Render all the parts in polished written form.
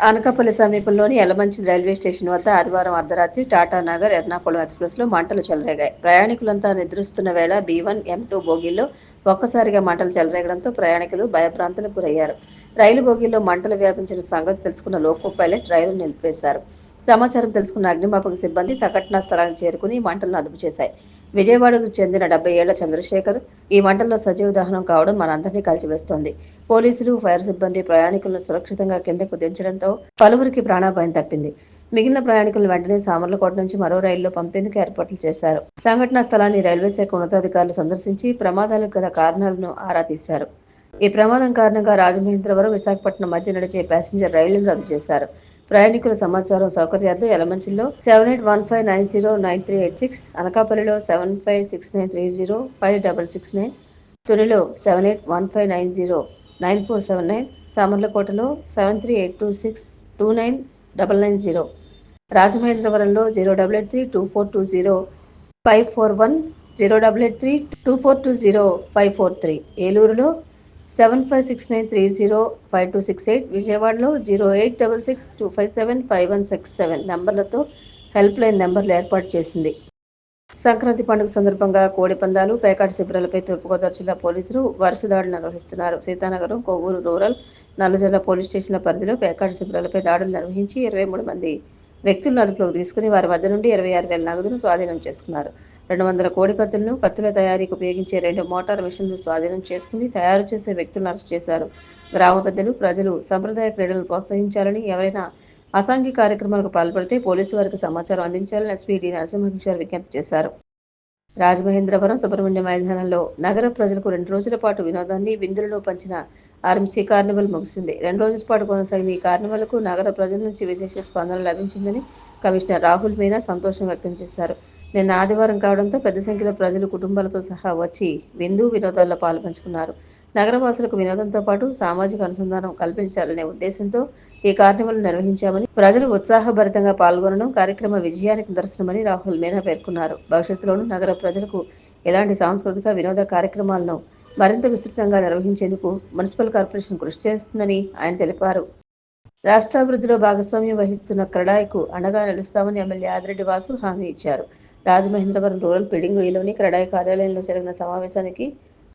అనకాపల్లి సమీపంలోని Yalamanchi railway station వద్ద ఆదివారం అర్ధరాత్రి టాటా నగర్ ఎర్నాకుళం ఎక్స్ప్రెస్లో మంటలు చెలరేగాయి. ప్రయాణికులంతా నిద్రిస్తున్న వేళ B1, M2 బోగీల్లో ఒక్కసారిగా మంటలు చెలరేగడంతో ప్రయాణికులు భయభ్రాంతులకు గురయ్యారు. రైలు బోగీల్లో మంటలు వ్యాపించిన సంగతి తెలుసుకున్న లోకో పైలట్ రైలును నిలిపివేశారు. సమాచారం తెలుసుకున్న అగ్నిమాపక సిబ్బంది సంఘటనా స్థలానికి చేరుకుని మంటలను అదుపు చేశాయి. విజయవాడకు చెందిన 70 ఏళ్ల చంద్రశేఖర్ ఈ మంటల్లో సజీవ దహనం కావడం మనందరినీ కలిచివేస్తోంది. పోలీసులు, ఫైర్ సిబ్బంది ప్రయాణికులను సురక్షితంగా కిందకు దించడంతో పలువురికి ప్రాణాపాయం తప్పింది. మిగిలిన ప్రయాణికులను వెంటనే సామర్లకోట నుంచి మరో రైలులో పంపేందుకు ఏర్పాట్లు చేశారు. సంఘటనా స్థలాన్ని రైల్వే శాఖ ఉన్నతాధికారులు సందర్శించి ప్రమాదాలకు గల కారణాలను ఆరా తీశారు. ఈ ప్రమాదం కారణంగా రాజమహేంద్రవరం, విశాఖపట్నం మధ్య నడిచే ప్యాసింజర్ రైళ్లను రద్దు చేశారు. ప్రయాణికుల సమాచారం సౌకర్యార్థం యలమంచిలో 7815909386, అనకాపల్లిలో 7569305669, తునిలో 7815909479, సామర్లకోటలో 7382629990, రాజమహేంద్రవరంలో 0882420541, 0882420543, ఏలూరులో 7569305268, విజయవాడలో 0866257517 నంబర్లతో హెల్ప్ లైన్ నంబర్లు ఏర్పాటు చేసింది. సంక్రాంతి పండుగ సందర్భంగా కోడి పందాలు, పేకాట శిబిరాలపై తూర్పుగోదావరి జిల్లా పోలీసులు వరుస దాడులు నిర్వహిస్తున్నారు. సీతానగరం, కొవ్వూరు రూరల్, నల్లజర్ల పోలీస్ స్టేషన్ల పరిధిలో పేకాట శిబిరాలపై దాడులు నిర్వహించి 23 మంది వ్యక్తులను అదుపులోకి తీసుకుని వారి వద్ద నుండి 26,000 నగదును స్వాధీనం చేసుకున్నారు. 200 కోడి కత్తులను, కత్తుల తయారీకి ఉపయోగించే 2 మోటార్ మిషన్లు స్వాధీనం చేసుకుని తయారు చేసే వ్యక్తులను అరెస్ట్ చేశారు. గ్రామ పెద్దలు, ప్రజలు సంప్రదాయ క్రీడలను ప్రోత్సహించాలని, ఎవరైనా అసాంఘిక కార్యక్రమాలకు పాల్పడితే పోలీసు వారికి సమాచారం అందించాలని ఎస్పీ డి నరసింహకిషోర్ విజ్ఞప్తి చేశారు. రాజమహేంద్రవరం సుబ్రహ్మణ్య మైదానంలో నగర ప్రజలకు 2 రోజుల పాటు వినోదాన్ని, విందులను పంచిన ఆర్ఎంసీ కార్నివల్ ముగిసింది. 2 రోజుల పాటు కొనసాగిన ఈ కార్నివల్కు నగర ప్రజల నుంచి విశేష స్పందన లభించిందని కమిషనర్ రాహుల్ మీనా సంతోషం వ్యక్తం చేశారు. నిన్న ఆదివారం కావడంతో పెద్ద సంఖ్యలో ప్రజలు కుటుంబాలతో సహా వచ్చి విందు, వినోదాల్లో పాల్పంచుకున్నారు. నగరవాసులకు వినోదంతో పాటు సామాజిక అనుసంధానం కల్పించాలనే ఉద్దేశంతో ఈ కార్నివల్ నిర్వహించామని, ప్రజలు ఉత్సాహభరితంగా పాల్గొనడం కార్యక్రమ విజయానికి నిదర్శనమని రాహుల్ మీనా పేర్కొన్నారు. భవిష్యత్తులోనూ నగర ప్రజలకు ఇలాంటి సాంస్కృతిక, వినోద కార్యక్రమాలను మరింత విస్తృతంగా నిర్వహించేందుకు మున్సిపల్ కార్పొరేషన్ కృషి చేస్తుందని ఆయన తెలిపారు. రాష్ట్రాభివృద్ధిలో భాగస్వామ్యం వహిస్తున్న క్రెడాయ్కు అండగా నిలుస్తామని ఎమ్మెల్యే ఆదిరెడ్డి వాసు హామీ ఇచ్చారు. రాజమహేంద్రవరం రూరల్ పిడింగుయిలోని క్రెడాయ్ కార్యాలయంలో జరిగిన సమావేశానికి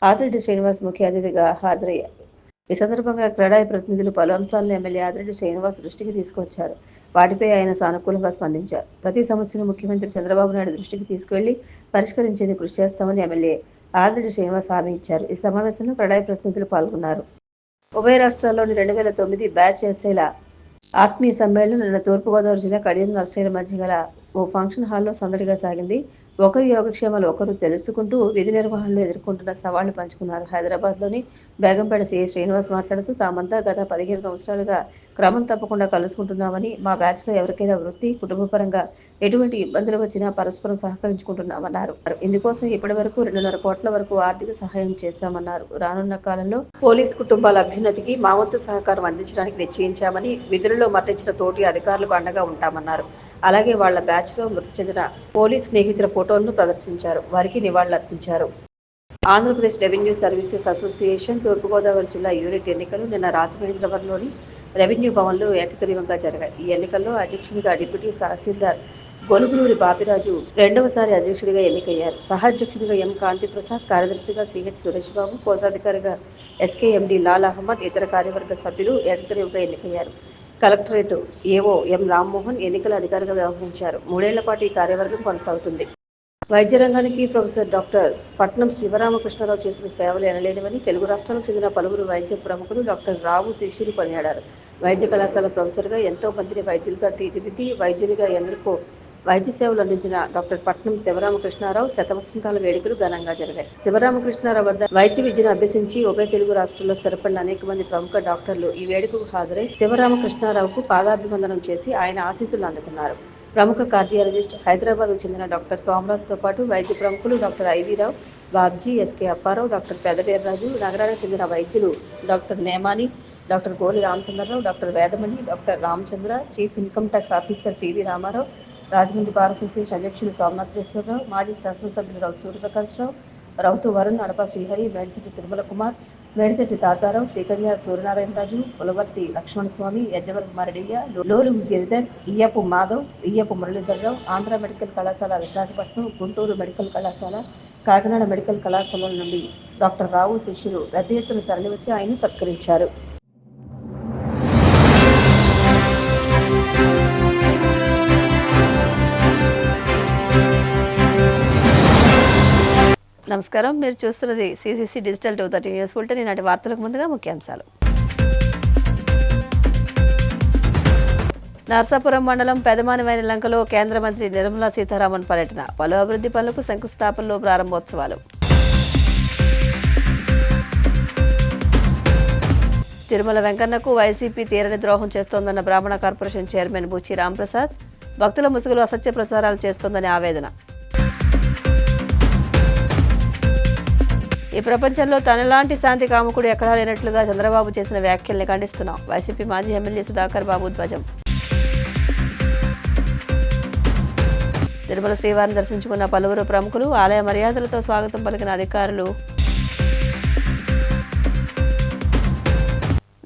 ఆదిరెడ్డి శ్రీనివాస్ ముఖ్య అతిథిగా హాజరయ్యారు. ఈ సందర్భంగా క్రెడాయ్ ప్రతినిధులు పలు అంశాలను ఎమ్మెల్యే ఆదిరెడ్డి శ్రీనివాస్ దృష్టికి తీసుకొచ్చారు. వాటిపై ఆయన సానుకూలంగా స్పందించారు. ప్రతి సమస్యను ముఖ్యమంత్రి చంద్రబాబు నాయుడు దృష్టికి తీసుకెళ్లి పరిష్కరించేందుకు కృషి చేస్తామని ఎమ్మెల్యే ఆదిరెడ్డి శ్రీనివాస్ హామీ ఇచ్చారు. ఈ సమావేశంలో క్రెడాయ్ ప్రతినిధులు పాల్గొన్నారు. ఉభయ రాష్ట్రాల్లోని 2009 బ్యాచ్ ఎస్ఐల ఆత్మీయ సమ్మేళనం నిన్న తూర్పుగోదావరి జిల్లా కడియం నర్సయ్యల మధ్య గల ఓ ఫంక్షన్ హాల్లో సందడిగా సాగింది. ఒకరి యోగక్షేమాలు ఒకరు తెలుసుకుంటూ విధి నిర్వహణలో ఎదుర్కొంటున్న సవాళ్లు పంచుకున్నారు. హైదరాబాద్లోని బేగంపేట సీఐ శ్రీనివాస్ మాట్లాడుతూ తామంతా గత 15 సంవత్సరాలుగా క్రమం తప్పకుండా కలుసుకుంటున్నామని, మా బ్యాచ్లో ఎవరికైనా వృత్తి, కుటుంబపరంగా ఎటువంటి ఇబ్బందులు వచ్చినా పరస్పరం సహకరించుకుంటున్నామన్నారు. ఇందుకోసం ఇప్పటి వరకు 2.5 కోట్ల వరకు ఆర్థిక సహాయం చేశామన్నారు. రానున్న కాలంలో పోలీస్ కుటుంబాల అభ్యున్నతికి మా వంతు సహకారం అందించడానికి నిశ్చయించామని, విధులలో మరణించిన తోటి అధికారులకు అండగా ఉంటామన్నారు. అలాగే వాళ్ల బ్యాచ్లో మృతి చెందిన పోలీస్ స్నేహితుల ఫోటోలను ప్రదర్శించారు. వారికి నివాళులర్పించారు. ఆంధ్రప్రదేశ్ రెవెన్యూ సర్వీసెస్ అసోసియేషన్ తూర్పుగోదావరి జిల్లా యూనిట్ ఎన్నికలు నిన్న రాజమహేంద్రవరంలోని రెవెన్యూ భవన్లో ఏకగ్రీవంగా జరిగాయి. ఈ ఎన్నికల్లో అధ్యక్షునిగా డిప్యూటీ తహసీల్దార్ గొలుగులూరి బాపిరాజు రెండవసారి అధ్యక్షుడిగా ఎన్నికయ్యారు. సహాధ్యక్షుడిగా ఎం కాంతిప్రసాద్, కార్యదర్శిగా సిహెచ్ సురేష్ బాబు, కోశాధికారిగా ఎస్కేఎండి లాల్ అహ్మద్, ఇతర కార్యవర్గ సభ్యులు ఏకగ్రీవంగా ఎన్నికయ్యారు. కలెక్టరేట్ ఏవో ఎం రామ్మోహన్ ఎన్నికల అధికారిగా వ్యవహరించారు. 3 ఏళ్ల పాటు ఈ కార్యవర్గం కొనసాగుతుంది. వైద్య రంగానికి ప్రొఫెసర్ డాక్టర్ పట్నం శివరామకృష్ణారావు చేసిన సేవలు ఎనలేనివని తెలుగు రాష్ట్రాలకు చెందిన పలువురు వైద్య ప్రముఖులు డాక్టర్ రావు శిష్యులు కొనియాడారు. వైద్య కళాశాల ప్రొఫెసర్గా ఎంతో మందిని వైద్యులుగా తీర్చిదిద్ది వైద్యునిగా ఎందరికో వైద్య సేవలు అందించిన డాక్టర్ పట్నం శివరామకృష్ణారావు శతవసంతాల వేడుకలు ఘనంగా జరిగాయి. శివరామకృష్ణారావు వద్ద వైద్య విద్యను అభ్యసించి ఉభయ తెలుగు రాష్ట్రాల్లో స్థిరపడిన అనేక మంది ప్రముఖ డాక్టర్లు ఈ వేడుకకు హాజరై శివరామకృష్ణారావుకు పాదాభివందనం చేసి ఆయన ఆశీస్సులు అందుకున్నారు. ప్రముఖ కార్డియాలజిస్ట్, హైదరాబాద్కు చెందిన డాక్టర్ సోమరాజుతో పాటు వైద్య ప్రముఖులు doctor I V Rao, Babji, SK Apparao, doctor Pedaveerraju, నగరానికి చెందిన వైద్యులు doctor Nemani, doctor Goli Ramachandrarao, doctor Vedamani, doctor Ramachandra, chief income tax officer TV Ramarao, Rajahmundry bar association అధ్యక్షులు సోమనాథేశ్వరరావు, మాజీ శాసనసభ్యులు రౌతు సూర్యప్రకాశ్రావు, రౌతు వరుణ్, అడప శ్రీహరి, మేడిశెట్టి తిరుమల కుమార్, మేడిశెట్టి తాతారావు, శ్రీకన్య సూర్యనారాయణరాజు, పులవర్తి లక్ష్మణస్వామి, యజ్జవర్ కుమారెడ్డియ్య, లోలు గిరిధర్, ఇయ్యపు మాధవ్, ఇయ్యపు మురళీధర్రావు, ఆంధ్ర మెడికల్ కళాశాల విశాఖపట్నం, గుంటూరు మెడికల్ కళాశాల, కాకినాడ మెడికల్ కళాశాల నుండి డాక్టర్ రావు శిష్యులు పెద్ద ఎత్తున తరలివచ్చి ఆయన్ను సత్కరించారు. నమస్కారం, మీరు చూస్తున్నది సిసిసి డిజిటల్ 230 న్యూస్ బులెటిన్. ఈనాటి వార్తలకు ముందుగా ముఖ్యాంశాలు. నర్సాపురం మండలం పెదమానివైన లంకలో కేంద్ర మంత్రి నిర్మలా సీతారామన్ పర్యటన, పలు అభివృద్ధి పనులకు శంకుస్థాపనలు, ప్రారంభోత్సవాలు. తిరుమల వెంకన్నకు వైసీపీ తీరని ద్రోహం చేస్తోందన్న బ్రాహ్మణ కార్పొరేషన్ చైర్మన్ బుచ్చి రాంప్రసాద్, భక్తుల ముసుగులో అసత్య ప్రచారాలు చేస్తోందని ఆవేదన. ఈ ప్రపంచంలో తనలాంటి శాంతి కాముకుడు ఎక్కడా లేనట్లుగా చంద్రబాబు చేసిన వ్యాఖ్యల్ని ఖండిస్తున్నాం, వైసీపీ మాజీ ఎమ్మెల్యే సుధాకర్ బాబు ధ్వజం. తిరుమల శ్రీవారిని దర్శించుకున్న పలువురు ప్రముఖులు, ఆలయ మర్యాదలతో స్వాగతం పలికిన అధికారులు.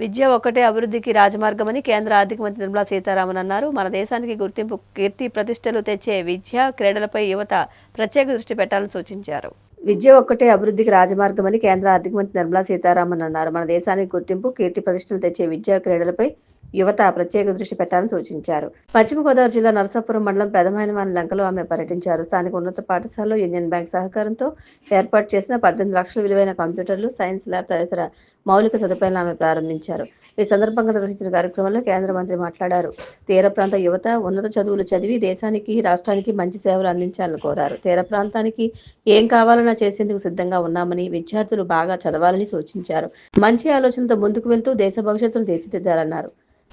విద్య ఒక్కటే అభివృద్ధికి రాజమార్గమని కేంద్ర ఆర్థిక మంత్రి నిర్మలా సీతారామన్ అన్నారు. మన దేశానికి గుర్తింపు, కీర్తి ప్రతిష్టలు తెచ్చే విద్య, క్రీడలపై యువత ప్రత్యేక దృష్టి పెట్టాలని సూచించారు. విద్య ఒక్కటే అభివృద్ధికి రాజమార్గమని కేంద్ర ఆర్థిక మంత్రి నిర్మలా సీతారామన్ అన్నారు. మన దేశానికి గుర్తింపు, కీర్తి ప్రతిష్టలు తెచ్చే విద్యా, క్రీడలపై యువత ప్రత్యేక దృష్టి పెట్టాలని సూచించారు. పశ్చిమ గోదావరి జిల్లా నరసాపురం మండలం పెదమానివైన లంకలో ఆమె పర్యటించారు. స్థానిక ఉన్నత పాఠశాలలో యూనియన్ బ్యాంక్ సహకారంతో ఏర్పాటు చేసిన 18 లక్షల విలువైన కంప్యూటర్లు, సైన్స్ ల్యాబ్ తదితర మౌలిక సదుపాయాలను ఆమె ప్రారంభించారు. ఈ సందర్భంగా నిర్వహించిన కార్యక్రమంలో కేంద్ర మంత్రి మాట్లాడారు. తీర ప్రాంత యువత ఉన్నత చదువులు చదివి దేశానికి, రాష్ట్రానికి మంచి సేవలు అందించాలని కోరారు. తీర ప్రాంతానికి ఏం కావాలన్నా చేసేందుకు సిద్ధంగా ఉన్నామని, విద్యార్థులు బాగా చదవాలని సూచించారు. మంచి ఆలోచనతో ముందుకు వెళ్తూ దేశ భవిష్యత్తును తీర్చిదిద్దారన్నారు.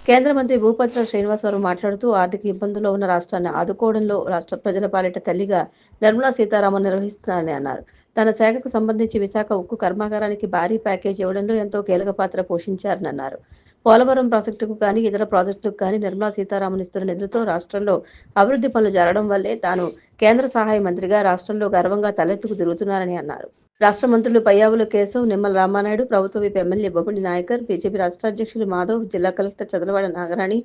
కేంద్ర మంత్రి భూపతిరాజు శ్రీనివాసరావు మాట్లాడుతూ ఆర్థిక ఇబ్బందుల్లో ఉన్న రాష్ట్రాన్ని ఆదుకోవడంలో రాష్ట్ర ప్రజల పాలిట తల్లిగా నిర్మలా సీతారామన్ నిర్వహిస్తున్నారని అన్నారు. తన శాఖకు సంబంధించి విశాఖ ఉక్కు కర్మాగారానికి భారీ ప్యాకేజ్ ఇవ్వడంలో ఎంతో కీలక పాత్ర పోషించారని అన్నారు. పోలవరం ప్రాజెక్టుకు కానీ ఇతర ప్రాజెక్టులకు కానీ నిర్మలా సీతారామన్ ఇస్తున్న నిధులతో రాష్ట్రంలో అభివృద్ధి పనులు జరగడం వల్లే తాను కేంద్ర సహాయ మంత్రిగా రాష్ట్రంలో గర్వంగా తలెత్తుకు తిరుగుతున్నారని అన్నారు. రాష్ట్ర మంత్రులు పయ్యావుల కేశవ్, నిమ్మల రామానాయుడు, ప్రభుత్వ whip MLA Bommidi Nayakar, BJP రాష్ట్ర అధ్యక్షులు మాధవ్, జిల్లా కలెక్టర్ చదలవాడ నాగరాణి,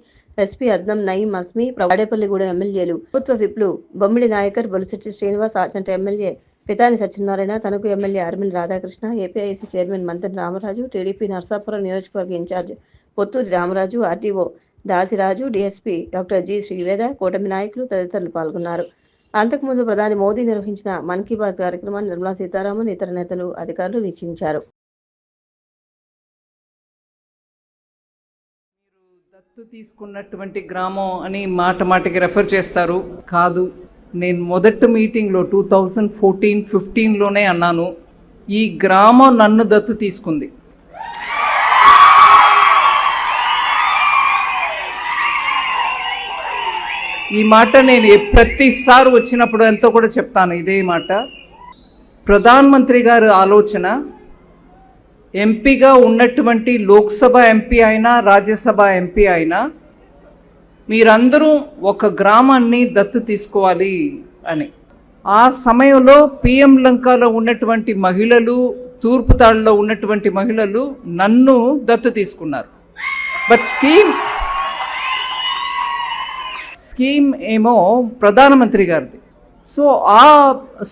ఎస్పీ అద్నం నయీం అస్మి, తాడేపల్లిగూడెం ఎమ్మెల్యేలు ప్రభుత్వ విప్లు Bommidi Nayakar, Bolisetti Srinivas, Achanta MLA Pithani Satyanarayana, Tanuku MLA Armil Radhakrishna, APIC chairman Mantri Ramaraju, TDP Narsapuram నియోజకవర్గ incharge Pothuri Ramaraju, RDO Dasiraju, DSP doctor G Sriveda, కూటమి నాయకులు తదితరులు పాల్గొన్నారు. అంతకుముందు ప్రధాని మోదీ నిర్వహించిన మన్ కీ బాత్ కార్యక్రమాన్ని నిర్మలా సీతారామన్, ఇతర నేతలు, అధికారులు వీక్షించారు. దత్తు తీసుకున్నటువంటి గ్రామం అని మాటికి రెఫర్ చేస్తారు. కాదు, నేను మొదటి మీటింగ్లో 2014-15లోనే అన్నాను, ఈ గ్రామం నన్ను దత్తు తీసుకుంది. ఈ మాట నేను ప్రతిసారి వచ్చినప్పుడు ఎంతో కూడా చెప్తాను ఇదే మాట. ప్రధానమంత్రి గారి ఆలోచన, ఎంపీగా ఉన్నటువంటి లోక్సభ ఎంపీ అయినా రాజ్యసభ ఎంపీ అయినా మీరందరూ ఒక గ్రామాన్ని దత్తు తీసుకోవాలి అని. ఆ సమయంలో పిఎం లంకలో ఉన్నటువంటి మహిళలు, తూర్పుతాడులో ఉన్నటువంటి మహిళలు నన్ను దత్తు తీసుకున్నారు. బట్ స్కీమ్ ఏమో ప్రధానమంత్రి గారిది. సో ఆ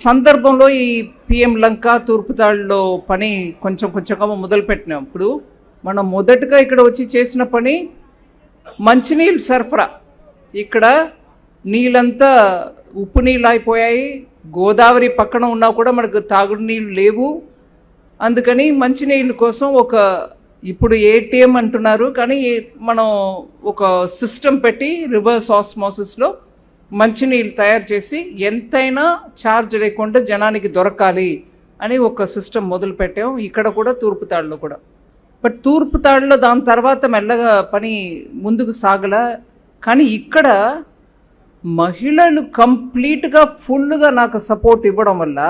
సందర్భంలో ఈ పిఎం లంక తూర్పుతాడులో పని కొంచెంగా మొదలుపెట్టినప్పుడు మనం మొదటగా ఇక్కడ వచ్చి చేసిన పని మంచినీళ్ళు సరఫరా. ఇక్కడ నీళ్ళంతా ఉప్పు నీళ్ళు అయిపోయాయి. గోదావరి పక్కన ఉన్నా కూడా మనకు తాగుడు నీళ్ళు లేవు. అందుకని మంచినీళ్ళ కోసం ఇప్పుడు ఏటీఎం అంటున్నారు, కానీ మనం ఒక సిస్టమ్ పెట్టి రివర్స్ ఆస్మోసిస్లో మంచినీళ్ళు తయారు చేసి ఎంతైనా ఛార్జ్ లేకుండా జనానికి దొరకాలి అని ఒక సిస్టమ్ మొదలు పెట్టాం. ఇక్కడ కూడా తూర్పుతాడులో కూడా. బట్ తూర్పుతాడులో దాని తర్వాత మెల్లగా పని ముందుకు సాగల. కానీ ఇక్కడ మహిళలు కంప్లీట్గా ఫుల్గా నాకు సపోర్ట్ ఇవ్వడం వల్ల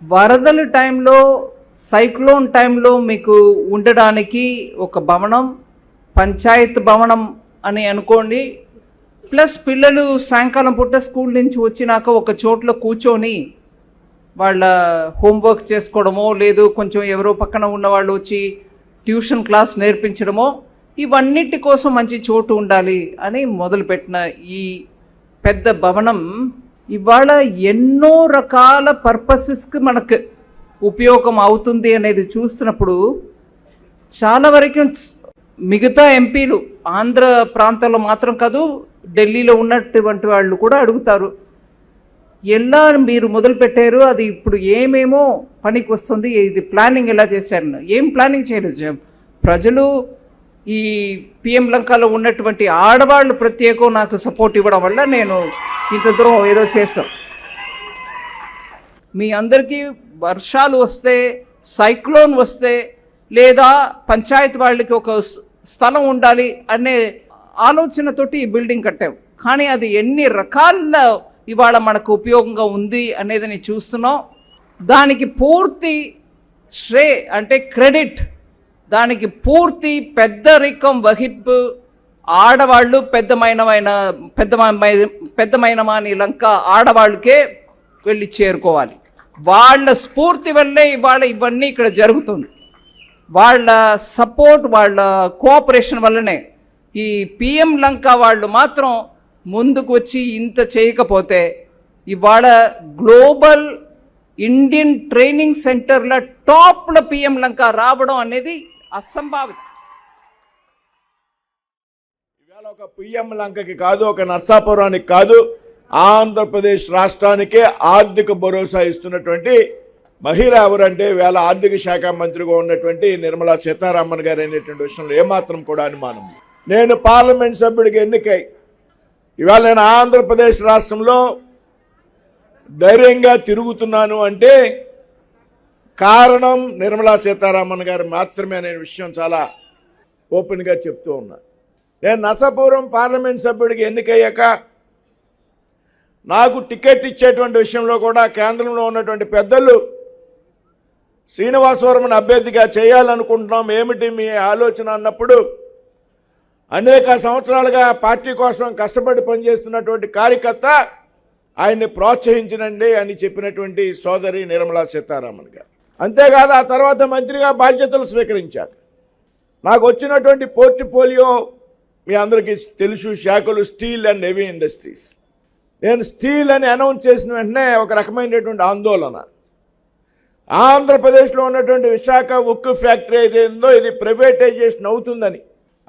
వరదల టైంలో, సైక్లోన్ టైంలో మీకు ఉండడానికి ఒక భవనం, పంచాయత్ భవనం అని అనుకోండి, ప్లస్ పిల్లలు సాయంకాలం పూట స్కూల్ నుంచి వచ్చినాక ఒక చోట్ల కూర్చొని వాళ్ళ హోంవర్క్ చేసుకోవడమో లేదు కొంచెం ఎవరో పక్కన ఉన్న వాళ్ళు వచ్చి ట్యూషన్ క్లాస్ నేర్పించడమో ఇవన్నిటి కోసం మంచి చోటు ఉండాలి అని మొదలుపెట్టిన ఈ పెద్ద భవనం ఇవాళ ఎన్నో రకాల పర్పసెస్కి మనకు ఉపయోగం అవుతుంది అనేది చూస్తున్నప్పుడు చాలా వరకు మిగతా ఎంపీలు ఆంధ్ర ప్రాంతంలో మాత్రం కాదు ఢిల్లీలో ఉన్నటువంటి వాళ్ళు కూడా అడుగుతారు, ఎలా మీరు మొదలు పెట్టారు, అది ఇప్పుడు ఏమేమో పనికి వస్తుంది, ఇది ప్లానింగ్ ఎలా చేశారు? ఏం ప్లానింగ్ చేయలేదు. ప్రజలు ఈ పిఎం లంకలో ఉన్నటువంటి ఆడవాళ్ళు ప్రత్యేకం నాకు సపోర్ట్ ఇవ్వడం వల్ల నేను ఇంత దూరం ఏదో చేస్తాం. మీ అందరికీ వర్షాలు వస్తే, సైక్లోన్ వస్తే, లేదా పంచాయతీ వాళ్ళకి ఒక స్థలం ఉండాలి అనే ఆలోచనతోటి ఈ బిల్డింగ్ కట్టాం. కానీ అది ఎన్ని రకాల ఇవాళ మనకు ఉపయోగంగా ఉంది అనేది నేను చూస్తున్నాం. దానికి పూర్తి అంటే క్రెడిట్, దానికి పూర్తి పెద్దరికం వహింపు ఆడవాళ్ళు పెద్దమైనమాని లంక ఆడవాళ్ళకే వెళ్ళి చేరుకోవాలి. వాళ్ళ స్ఫూర్తి వల్లే ఇవాళ ఇవన్నీ ఇక్కడ జరుగుతుంది. వాళ్ళ సపోర్ట్, వాళ్ళ కోఆపరేషన్ వల్లనే ఈ పిఎం లంక వాళ్ళు మాత్రం ముందుకు వచ్చి ఇంత చేయకపోతే ఇవాళ గ్లోబల్ ఇండియన్ ట్రైనింగ్ సెంటర్ల టాప్ల పిఎం లంక రావడం అనేది అసంభావితం. ఇవాళ ఒక పిఎం లంకకి కాదు, ఒక నర్సాపురానికి కాదు, ఆంధ్రప్రదేశ్ రాష్ట్రానికే ఆర్థిక భరోసా ఇస్తున్నటువంటి మహిళ ఎవరంటే వేళ ఆర్థిక శాఖ మంత్రిగా ఉన్నటువంటి నిర్మలా సీతారామన్ గారు అనేటువంటి విషయంలో ఏమాత్రం కూడా అనుమానం. నేను పార్లమెంట్ సభ్యుడికి ఎన్నికై ఇవాళ నేను ఆంధ్రప్రదేశ్ రాష్ట్రంలో ధైర్యంగా తిరుగుతున్నాను అంటే కారణం నిర్మలా సీతారామన్ గారు మాత్రమే అనే విషయం చాలా ఓపెన్గా చెప్తూ ఉన్నా. నేను నర్సాపురం పార్లమెంట్ సభ్యుడికి ఎన్నికయ్యాక నాకు టికెట్ ఇచ్చేటువంటి విషయంలో కూడా కేంద్రంలో ఉన్నటువంటి పెద్దలు శ్రీనివాసవరమను అభ్యర్థిగా చేయాలనుకుంటున్నాం, ఏమిటి మీ ఆలోచన అన్నప్పుడు అనేక సంవత్సరాలుగా పార్టీ కోసం కష్టపడి పనిచేస్తున్నటువంటి కార్యకర్త ఆయన్ని ప్రోత్సహించనండి అని చెప్పినటువంటి సోదరి నిర్మలా సీతారామన్ గారు. అంతేకాదు ఆ తర్వాత మంత్రిగా బాధ్యతలు స్వీకరించారు. నాకు వచ్చినటువంటి పోర్ట్ఫోలియో మీ అందరికీ తెలుసు, శాఖలు స్టీల్ అండ్ హెవీ ఇండస్ట్రీస్. నేను స్టీల్ అని అనౌన్స్ చేసిన వెంటనే ఒక రకమైనటువంటి ఆందోళన, ఆంధ్రప్రదేశ్లో ఉన్నటువంటి విశాఖ ఉక్కు ఫ్యాక్టరీ ఏదైందో ఇది ప్రైవేటైజేషన్ అవుతుందని.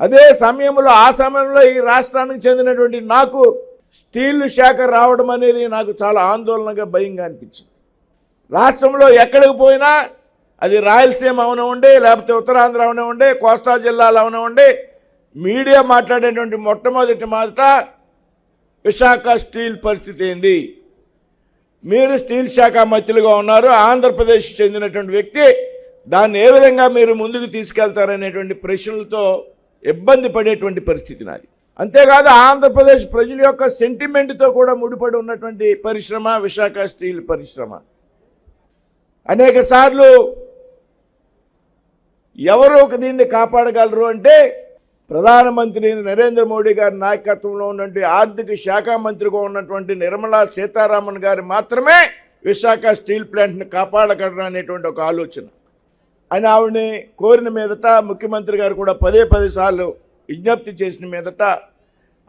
అదే సమయంలో ఆ సమయంలో ఈ రాష్ట్రానికి చెందినటువంటి నాకు స్టీల్ శాఖ రావడం అనేది నాకు చాలా ఆందోళనగా భయంగా అనిపించింది. రాష్ట్రంలో ఎక్కడికి పోయినా అది రాయలసీమ అవనివ్వండి, లేకపోతే ఉత్తరాంధ్ర అవనివ్వండి, కోస్తా జిల్లాలు అవనివ్వండి, మీడియా మాట్లాడేటువంటి మొట్టమొదట విశాఖ స్టీల్ పరిస్థితి ఏంది, మీరు స్టీల్ శాఖ మంత్రులుగా ఉన్నారు, ఆంధ్రప్రదేశ్ చెందినటువంటి వ్యక్తి, దాన్ని ఏ విధంగా మీరు ముందుకు తీసుకెళ్తారనేటువంటి ప్రశ్నలతో ఇబ్బంది పడేటువంటి పరిస్థితి నాది. అంతేకాదు ఆంధ్రప్రదేశ్ ప్రజల యొక్క సెంటిమెంట్తో కూడా ముడిపడి ఉన్నటువంటి పరిశ్రమ విశాఖ స్టీల్ పరిశ్రమ. అనేక సార్లు ఎవరు దీన్ని కాపాడగలరు అంటే ప్రధానమంత్రి నరేంద్ర మోడీ గారి నాయకత్వంలో ఉన్నటువంటి ఆర్థిక శాఖ మంత్రిగా ఉన్నటువంటి నిర్మలా సీతారామన్ గారు మాత్రమే విశాఖ స్టీల్ ప్లాంట్ని కాపాడగలరు అనేటువంటి ఒక ఆలోచన. అని ఆవిడని కోరిన మీదట ముఖ్యమంత్రి గారు కూడా పదే సార్లు విజ్ఞప్తి చేసిన మీదట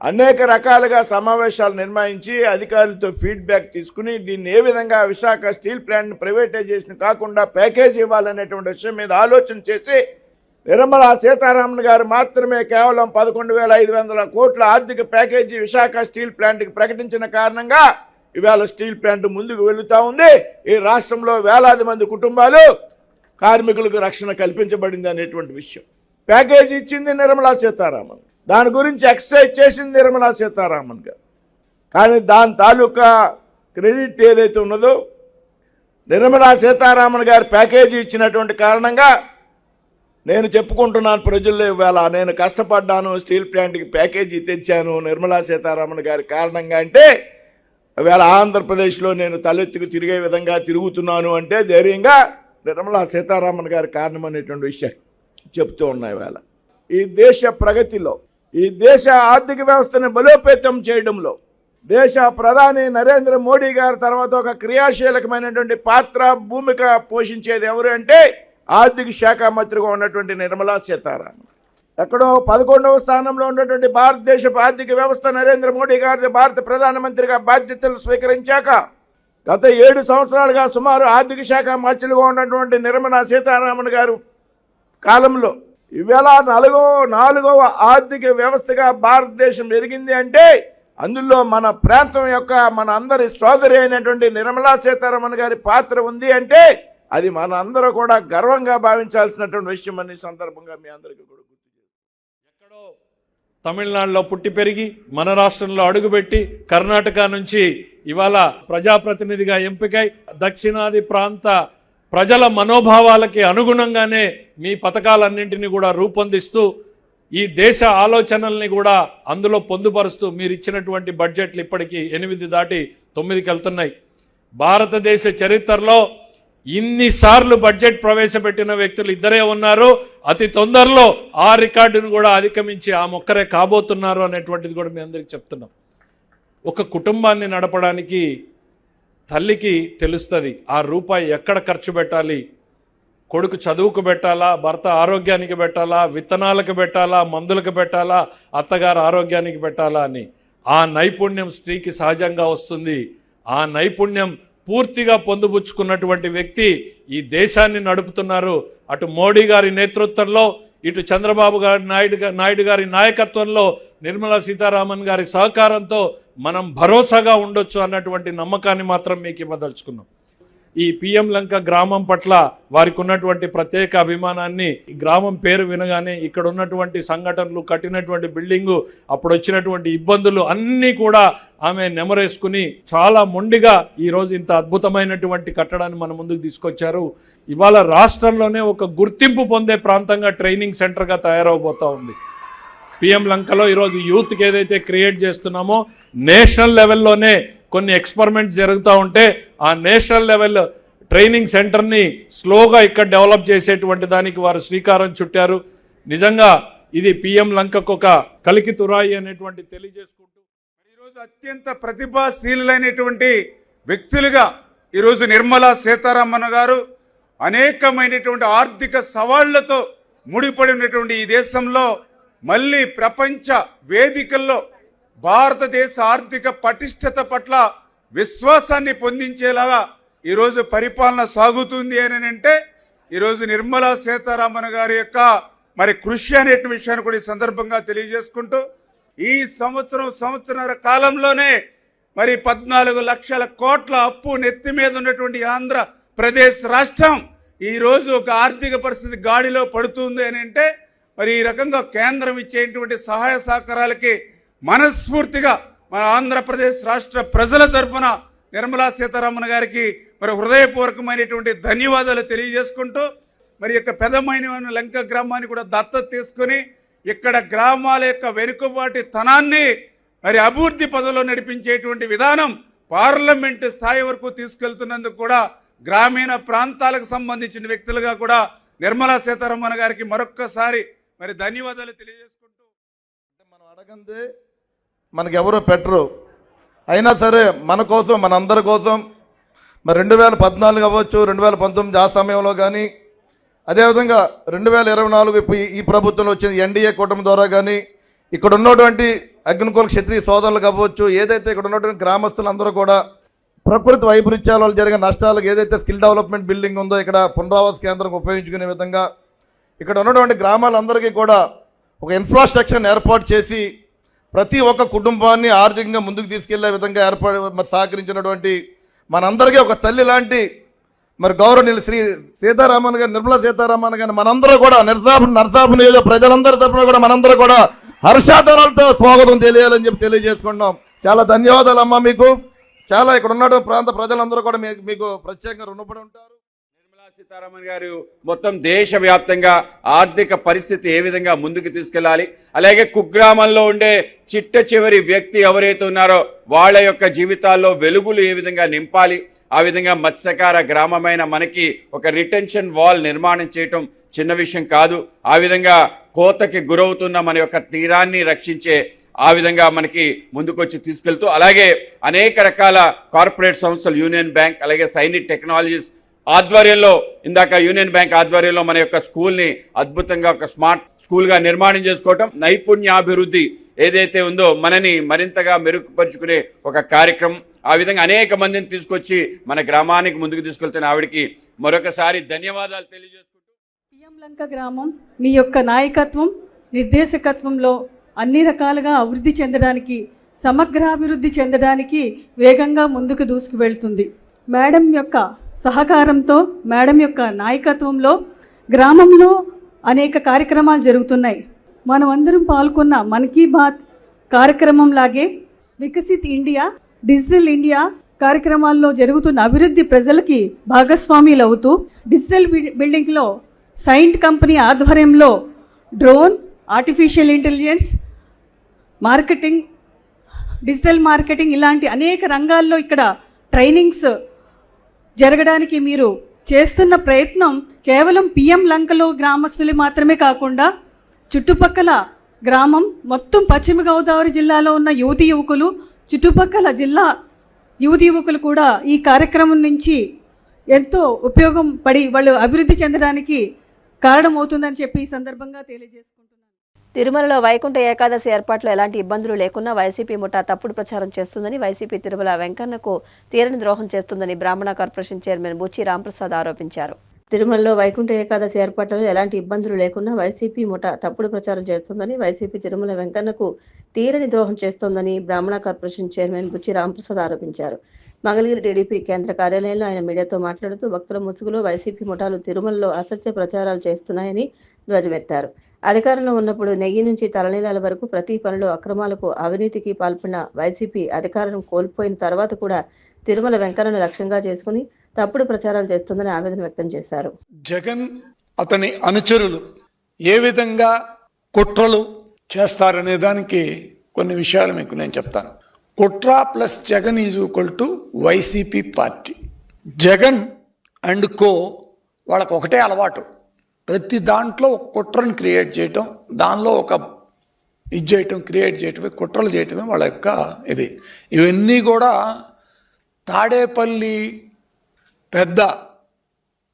అనేక రకాలుగా సమావేశాలు నిర్వహించి అధికారులతో ఫీడ్బ్యాక్ తీసుకుని దీన్ని ఏ విధంగా విశాఖ స్టీల్ ప్లాంట్ని ప్రైవేటైజేషన్ కాకుండా ప్యాకేజ్ ఇవ్వాలనేటువంటి విషయం మీద ఆలోచన చేసి నిర్మలా సీతారామన్ గారు మాత్రమే కేవలం 11,500 కోట్ల ఆర్థిక ప్యాకేజీ విశాఖ స్టీల్ ప్లాంట్కి ప్రకటించిన కారణంగా ఇవాళ స్టీల్ ప్లాంట్ ముందుకు వెళుతూ ఉంది. ఈ రాష్ట్రంలో వేలాది మంది కుటుంబాలు కార్మికులకు రక్షణ కల్పించబడింది అనేటువంటి విషయం. ప్యాకేజీ ఇచ్చింది నిర్మలా సీతారామన్, దాని గురించి ఎక్సర్సైజ్ చేసింది నిర్మలా సీతారామన్ గారు. కానీ దాని తాలూకా క్రెడిట్ ఏదైతే ఉన్నదో నిర్మలా సీతారామన్ గారు ప్యాకేజీ ఇచ్చినటువంటి కారణంగా నేను చెప్పుకుంటున్నాను ప్రజల్లో, ఇవాళ నేను కష్టపడ్డాను, స్టీల్ ప్లాంట్కి ప్యాకేజీ తెచ్చాను నిర్మలా సీతారామన్ గారి కారణంగా అంటే ఇవాళ ఆంధ్రప్రదేశ్లో నేను తలెత్తుకు తిరిగే విధంగా తిరుగుతున్నాను అంటే ధైర్యంగా నిర్మలా సీతారామన్ గారి కారణం అనేటువంటి విషయం చెప్తూ ఉన్నాయి. వేళ ఈ దేశ ప్రగతిలో ఈ దేశ ఆర్థిక వ్యవస్థను బలోపేతం చేయడంలో దేశ ప్రధాని నరేంద్ర మోడీ గారి తర్వాత ఒక క్రియాశీలకమైనటువంటి పాత్ర భూమిక పోషించేది ఎవరు అంటే ఆర్థిక శాఖ మంత్రిగా ఉన్నటువంటి నిర్మలా సీతారామన్. ఎక్కడో 11వ స్థానంలో ఉన్నటువంటి భారతదేశపు ఆర్థిక వ్యవస్థ నరేంద్ర మోడీ గారి భారత ప్రధానమంత్రిగా బాధ్యతలు స్వీకరించాక గత 7 సంవత్సరాలుగా సుమారు ఆర్థిక శాఖ మంత్రిగా ఉన్నటువంటి నిర్మలా సీతారామన్ గారు కాలంలో ఇవాళ నాలుగవ ఆర్థిక వ్యవస్థగా భారతదేశం ఎదిగింది అంటే అందులో మన ప్రాంతం యొక్క మన అందరి సోదరి అయినటువంటి నిర్మలా సీతారామన్ గారి పాత్ర ఉంది అంటే అది మన అందరూ కూడా గర్వంగా భావించాల్సినటువంటి విషయం అనే సందర్భంగా మీ అందరికీ కూడా గుర్తు చేస్తాను. ఎక్కడో తమిళనాడులో పుట్టి పెరిగి మన రాష్ట్రంలో అడుగుపెట్టి కర్ణాటక నుంచి ఇవాళ ప్రజాప్రతినిధిగా ఎంపికై దక్షిణాది ప్రాంత ప్రజల మనోభావాలకి అనుగుణంగానే మీ పథకాలన్నింటినీ కూడా రూపొందిస్తూ ఈ దేశ ఆలోచనల్ని కూడా అందులో పొందుపరుస్తూ మీరు ఇచ్చినటువంటి బడ్జెట్లు ఇప్పటికీ 8 దాటి 9కి వెళ్తున్నాయి. భారతదేశ చరిత్రలో ఇన్నిసార్లు బడ్జెట్ ప్రవేశపెట్టిన వ్యక్తులు ఇద్దరే ఉన్నారు. అతి తొందరలో ఆ రికార్డును కూడా అధిగమించి ఆ మొక్కరే కాబోతున్నారు అనేటువంటిది కూడా మీ అందరికీ చెప్తున్నాం. ఒక కుటుంబాన్ని నడపడానికి తల్లికి తెలుస్తుంది ఆ రూపాయి ఎక్కడ ఖర్చు పెట్టాలి, కొడుకు చదువుకు పెట్టాలా, భర్త ఆరోగ్యానికి పెట్టాలా, విత్తనాలకు పెట్టాలా, మందులకు పెట్టాలా, అత్తగారు ఆరోగ్యానికి పెట్టాలా అని. ఆ నైపుణ్యం స్త్రీకి సహజంగా వస్తుంది. ఆ నైపుణ్యం పూర్తిగా పొందుపుచ్చుకున్నటువంటి వ్యక్తి ఈ దేశాన్ని నడుపుతున్నారు. అటు మోడీ గారి నేతృత్వంలో, ఇటు చంద్రబాబు నాయుడు గారి నాయకత్వంలో, నిర్మలా సీతారామన్ గారి సహకారంతో మనం భరోసాగా ఉండొచ్చు అన్నటువంటి నమ్మకాన్ని మాత్రం మీకు ఇవ్వదలుచుకున్నాం. ఈ పిఎం లంక గ్రామం పట్ల వారికి ఉన్నటువంటి ప్రత్యేక అభిమానాన్ని, గ్రామం పేరు వినగానే ఇక్కడ ఉన్నటువంటి సంఘటనలు, కట్టినటువంటి బిల్డింగు, అప్పుడు వచ్చినటువంటి ఇబ్బందులు అన్నీ కూడా ఆమె నెమరేసుకుని చాలా మొండిగా ఈరోజు ఇంత అద్భుతమైనటువంటి కట్టడాన్ని మన ముందుకు తీసుకొచ్చారు. ఇవాళ రాష్ట్రంలోనే ఒక గుర్తింపు పొందే ప్రాంతంగా ట్రైనింగ్ సెంటర్గా తయారవబోతూ ఉంది. పిఎం లంకలో ఈరోజు యూత్కి ఏదైతే క్రియేట్ చేస్తున్నామో నేషనల్ లెవెల్లోనే కొన్ని ఎక్స్పెరిమెంట్స్ జరుగుతూ ఉంటే ఆ నేషనల్ లెవెల్ ట్రైనింగ్ సెంటర్ని స్లోగా ఇక్కడ డెవలప్ చేసేటువంటి దానికి వారు శ్రీకారం చుట్టారు. నిజంగా ఇది పిఎం లంకకు ఒక కలికి తురాయి అనేటువంటి తెలియజేసుకుంటూ ఈరోజు అత్యంత ప్రతిభాశీలైనటువంటి వ్యక్తులుగా ఈరోజు నిర్మలా సీతారామన్ గారు అనేకమైనటువంటి ఆర్థిక సవాళ్లతో ముడిపడి ఉన్నటువంటి ఈ దేశంలో మళ్ళీ ప్రపంచ వేదికల్లో భారతదేశ ఆర్థిక పటిష్టత పట్ల విశ్వాసాన్ని పొందించేలాగా ఈరోజు పరిపాలన సాగుతుంది అని అంటే ఈరోజు నిర్మలా సీతారామన్ గారి యొక్క మరి కృషి అనే విషయాన్ని కూడా ఈ సందర్భంగా తెలియజేసుకుంటూ ఈ సంవత్సరన్నర కాలంలోనే మరి 14 లక్షల కోట్ల అప్పు నెత్తి మీద ఉన్నటువంటి ఆంధ్రప్రదేశ్ రాష్ట్రం ఈరోజు ఒక ఆర్థిక పరిస్థితి గాడిలో పడుతుంది అని అంటే మరి ఈ రకంగా కేంద్రం ఇచ్చేటువంటి సహాయ సహకారాలకి మనస్ఫూర్తిగా మన ఆంధ్రప్రదేశ్ రాష్ట్ర ప్రజల తరఫున నిర్మలా సీతారామన్ గారికి మరి హృదయపూర్వకమైనటువంటి ధన్యవాదాలు తెలియజేసుకుంటూ మరి యొక్క పెదమైన లంక గ్రామాన్ని కూడా దత్తత తీసుకుని ఇక్కడ గ్రామాల యొక్క వెనుకబాటి తనాన్ని మరి అభివృద్ధి పదంలో నడిపించేటువంటి విధానం పార్లమెంటు స్థాయి వరకు తీసుకెళ్తున్నందుకు కూడా గ్రామీణ ప్రాంతాలకు సంబంధించిన వ్యక్తులుగా కూడా నిర్మలా సీతారామన్ గారికి మరొక్కసారి మరి ధన్యవాదాలు తెలియజేసుకుంటూ మనం అడగందే మనకెవరో పెట్టరు. అయినా సరే మన కోసం, మనందరి కోసం మరి 2014 అవ్వచ్చు, 2019 ఆ సమయంలో కానీ, అదేవిధంగా 2024 ఈ ప్రభుత్వంలో వచ్చిన ఎన్డీఏ కూటమి ద్వారా కానీ ఇక్కడ ఉన్నటువంటి అగ్నికుల క్షత్రియ సోదరులకు అవ్వచ్చు, ఏదైతే ఇక్కడ ఉన్నటువంటి గ్రామస్తులందరూ కూడా ప్రకృతి వైపరీత్యాల వల్ల జరిగిన నష్టాలకు ఏదైతే స్కిల్ డెవలప్మెంట్ బిల్డింగ్ ఉందో ఇక్కడ పునరావాస కేంద్రం ఉపయోగించుకునే విధంగా ఇక్కడ ఉన్నటువంటి గ్రామాలందరికీ కూడా ఒక ఇన్ఫ్రాస్ట్రక్చర్ని ఏర్పాటు చేసి ప్రతి ఒక్క కుటుంబాన్ని ఆర్థికంగా ముందుకు తీసుకెళ్లే విధంగా మరి సహకరించినటువంటి మనందరికీ ఒక తల్లి లాంటి మరి గౌరవనీయులు శ్రీ సీతారామన్ గారు, నిర్మలా సీతారామన్ గారిని మనందరూ కూడా నరసాపు నియోజక ప్రజలందరి తరఫున కూడా మనందరూ కూడా హర్షాధనాలతో స్వాగతం తెలియాలని చెప్పి తెలియజేసుకుంటున్నాం. చాలా ధన్యవాదాలు అమ్మా మీకు. చాలా ఇక్కడ ఉన్న ప్రాంత ప్రజలందరూ కూడా మీకు ప్రత్యేకంగా రుణపడి ఉంటారు. నిర్మలా సీతారామన్ గారు మొత్తం దేశవ్యాప్తంగా ఆర్థిక పరిస్థితి ఏ విధంగా ముందుకు తీసుకెళ్లాలి, అలాగే కుగ్రామంలో ఉండే చిట్ట చివరి వ్యక్తి ఎవరైతే ఉన్నారో వాళ్ళ యొక్క జీవితాల్లో వెలుగులు ఏ విధంగా నింపాలి, ఆ విధంగా మత్స్యకార గ్రామమైన మనకి ఒక రిటెన్షన్ వాల్ నిర్మాణం చేయటం చిన్న విషయం కాదు. ఆ విధంగా కోతకి గురవుతున్న మన యొక్క తీరాన్ని రక్షించే ఆ విధంగా మనకి ముందుకొచ్చి తీసుకెళ్తూ, అలాగే అనేక రకాల కార్పొరేట్ సంస్థలు, యూనియన్ బ్యాంక్, అలాగే సైనిక్ టెక్నాలజీస్ ఆధ్వర్యంలో, ఇందాక యూనియన్ బ్యాంక్ ఆధ్వర్యంలో మన యొక్క స్కూల్ని అద్భుతంగా ఒక స్మార్ట్ స్కూల్గా నిర్మాణం చేసుకోవటం, నైపుణ్యాభివృద్ధి ఏదైతే ఉందో మనని మరింతగా మెరుగుపరుచుకునే ఒక కార్యక్రమం. ఆ విధంగా అనేక మందిని తీసుకొచ్చి మన గ్రామానికి ముందుకు తీసుకెళ్తున్న ఆవిడకి మరొకసారి ధన్యవాదాలు తెలియజేసుకుంటూ, పిఎం లంక గ్రామం మీ యొక్క నాయకత్వం, నిర్దేశకత్వంలో అన్ని రకాలుగా అభివృద్ధి చెందడానికి, సమగ్రాభివృద్ధి చెందడానికి వేగంగా ముందుకు దూసుకువెళ్తుంది. మేడం యొక్క సహకారంతో, మేడం యొక్క నాయకత్వంలో గ్రామంలో అనేక కార్యక్రమాలు జరుగుతున్నాయి. మనం అందరం పాల్గొన్న మన్ కీ బాత్ కార్యక్రమం లాగే వికసిత్ ఇండియా, డిజిటల్ ఇండియా కార్యక్రమాల్లో జరుగుతున్న అభివృద్ధి ప్రజలకి భాగస్వామ్యులు అవుతూ, డిజిటల్ బిల్డింగ్లో సైంట్ కంపెనీ ఆధ్వర్యంలో drone, artificial intelligence, marketing, digital marketing ఇలాంటి అనేక రంగాల్లో ఇక్కడ ట్రైనింగ్స్ జరగడానికి మీరు చేస్తున్న ప్రయత్నం కేవలం పిఎం లంకలో గ్రామస్తులు మాత్రమే కాకుండా చుట్టుపక్కల గ్రామం మొత్తం పశ్చిమ గోదావరి జిల్లాలో ఉన్న యువతీ యువకులు, చుట్టుపక్కల జిల్లా యువతీ యువకులు కూడా ఈ కార్యక్రమం నుంచి ఎంతో ఉపయోగం పడి వాళ్ళు అభివృద్ధి చెందడానికి కారణమవుతుందని చెప్పి ఈ సందర్భంగా తెలియజేసుకుంటున్నాను. తిరుమలలో వైకుంఠ ఏకాదశి ఏర్పాట్లో ఎలాంటి ఇబ్బందులు లేకున్నా వైసీపీ ముఠా తప్పుడు ప్రచారం చేస్తుందని, వైసీపీ తిరుమల వెంకన్నకు తీరని ద్రోహం చేస్తుందని బ్రాహ్మణ కార్పొరేషన్ చైర్మన్ బుచ్చి రాంప్రసాద్ ఆరోపించారు. తిరుమలలో వైకుంఠ ఏకాదశి ఏర్పాట్లలో ఎలాంటి ఇబ్బందులు లేకున్నా వైసీపీ ముఠా తప్పుడు ప్రచారం చేస్తోందని, వైసీపీ తిరుమల వెంకన్నకు తీరని ద్రోహం చేస్తోందని బ్రాహ్మణ కార్పొరేషన్ చైర్మన్ బుచ్చి రాంప్రసాద్ ఆరోపించారు. మంగళగిరి టీడీపీ కేంద్ర కార్యాలయంలో ఆయన మీడియాతో మాట్లాడుతూ భక్తుల ముసుగులో వైసీపీ ముఠాలు తిరుమలలో అసత్య ప్రచారాలు చేస్తున్నాయని ధ్వజమెత్తారు. అధికారంలో ఉన్నప్పుడు నెయ్యి నుంచి తలనీలాల వరకు ప్రతి పనిలో అక్రమాలకు, అవినీతికి పాల్పడిన వైసీపీ అధికారం కోల్పోయిన తర్వాత కూడా తిరుమల వెంకన్నను లక్ష్యంగా చేసుకుని తప్పుడు ప్రచారాలు చేస్తుందని ఆవేదన వ్యక్తం చేశారు. జగన్ అతని అనుచరులు ఏ విధంగా కుట్రలు చేస్తారనే దానికి కొన్ని విషయాలు మీకు నేను చెప్తాను. కుట్ర plus Jagan is equal to YCP party. Jagan and co వాళ్ళకు ఒకటే అలవాటు, ప్రతి దాంట్లో ఒక కుట్రను క్రియేట్ చేయటం, దానిలో ఒక ఇది చేయటం, క్రియేట్ చేయటమే, కుట్రలు చేయటమే వాళ్ళ యొక్క ఇది. ఇవన్నీ కూడా తాడేపల్లి పెద్ద